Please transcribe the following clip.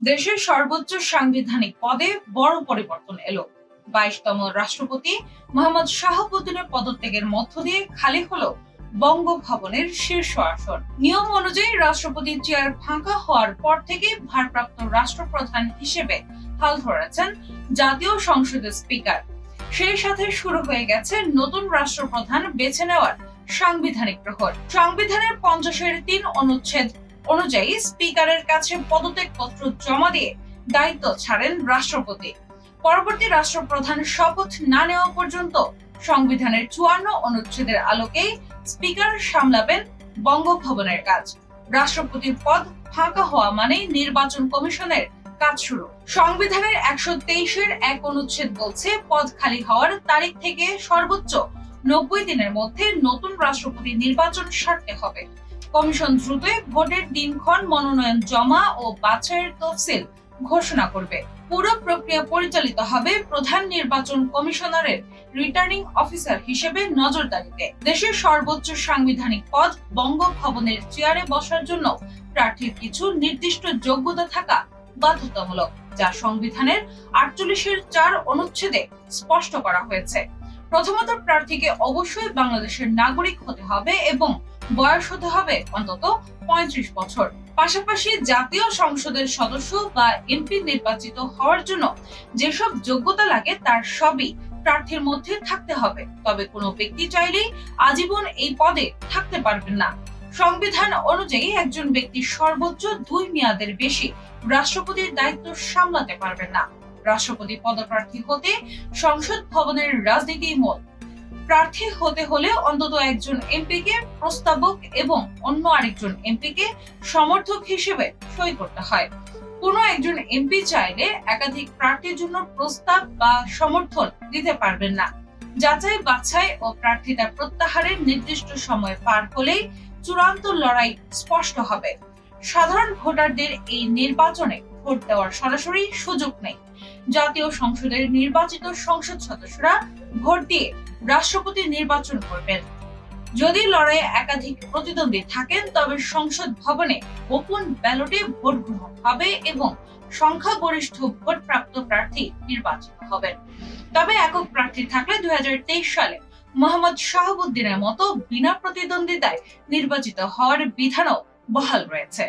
দেশের সর্বোচ্চ সাংবিধানিক পদে বড় পরিবর্তন এলো। 22তম রাষ্ট্রপতি মোহাম্মদ শাহাবুদ্দিনের পদত্যাগের মধ্য দিয়ে খালি হলো বঙ্গভবনের শীর্ষ আসন। নিয়ম অনুযায়ী রাষ্ট্রপতির চেয়ার ফাঁকা হওয়ার পর থেকে ভারপ্রাপ্ত রাষ্ট্রপ্রধান হিসেবে হাল ধরেছেন জাতীয় সংসদের স্পিকার। সেই সাথে শুরু হয়ে গেছে নতুন রাষ্ট্রপ্রধান বেছে নেওয়ার সাংবিধানিক প্রহর। সংবিধানের 50-3 অনুচ্ছেদ অনুযায়ী স্পিকারের কাছে পদত্যাগপত্র জমা দিয়ে দায়িত্ব ছাড়েন রাষ্ট্রপতি। পরবর্তী রাষ্ট্রপ্রধান শপথ না নেওয়া পর্যন্ত সংবিধানের 54 অনুচ্ছেদের আলোকেই স্পিকার সামলাবেন বঙ্গভবনের কাজ। রাষ্ট্রপতির পদ ফাঁকা হওয়া মানেই নির্বাচন কমিশনের কাজ শুরু। সংবিধানের 123-এর 1 অনুচ্ছেদ বলছে, পদ খালি হওয়ার তারিখ থেকে সর্বোচ্চ 90 দিনের মধ্যে নতুন রাষ্ট্রপতি নির্বাচন সারতে হবে। কমিশন দ্রুতই ভোটের দিনক্ষণ, মনোনয়ন জমা ও বাছাইয়ের তফসিল ঘোষণা করবে। পুরো প্রক্রিয়া পরিচালিত হবে প্রধান নির্বাচন কমিশনারের রিটার্নিং অফিসার হিসেবে নজরদারিতে। দেশের সর্বোচ্চ সাংবিধানিক পদ বঙ্গভবনের চেয়ারে বসার জন্য প্রার্থীর কিছু নির্দিষ্ট যোগ্যতা থাকা বাধ্যতামূলক, যা সংবিধানের 48-4 অনুচ্ছেদে স্পষ্ট করা হয়েছে। প্রথমত, প্রার্থীকে অবশ্যই বাংলাদেশের নাগরিক হতে হবে এবং বয়স হতে হবে অন্তত 35 বছর। পাশাপাশি জাতীয় সংসদের সদস্য বা এমপি নির্বাচিত হওয়ার জন্য যেসব যোগ্যতা লাগে তার সবই প্রার্থীর মধ্যে থাকতে হবে। তবে কোনো ব্যক্তি চাইলেই আজীবন এই পদে থাকতে পারবেন না। সংবিধান অনুযায়ী একজন ব্যক্তি সর্বোচ্চ 2 মেয়াদের বেশি রাষ্ট্রপতির দায়িত্ব সামলাতে পারবেন না। রাষ্ট্রপতি পদপ্রার্থী হতে সংসদ ভবনের রাজনীতি মূল। প্রার্থী হতে হলে অন্তত একজন এমপিকে প্রস্তাবক এবং অন্য আরেকজন এমপিকে সমর্থক হিসেবে সই করতে হয়। কোনো একজন এমপি চাইলে একাধিক প্রার্থীর জন্য প্রস্তাব বা সমর্থন দিতে পারবেন না। যাচাই বাছাই ও প্রার্থিতা প্রত্যাহারের নির্দিষ্ট সময় পার হলেই চূড়ান্ত লড়াই স্পষ্ট হবে। সাধারণ ভোটারদের এই নির্বাচনে ভোট দেওয়ার সরাসরি সুযোগ নেই। জাতীয় সংসদের নির্বাচিত সংসদ সদস্যরা ভোট দিয়ে রাষ্ট্রপতি নির্বাচন করবেন। যদি লড়াইয়ে একাধিক প্রতিদ্বন্দ্বী থাকেন তবে সংসদ ভবনে গোপন ব্যালটে ভোট গ্রহণ হবে এবং সংখ্যাগরিষ্ঠ ভোটপ্রাপ্ত প্রার্থী নির্বাচিত হবেন। তবে একক প্রার্থী থাকলে 2023 সালে মোহাম্মদ শাহাবুদ্দিনের মতো বিনা প্রতিদ্বন্দ্বিতায় নির্বাচিত হওয়ার বিধানও বহাল রয়েছে।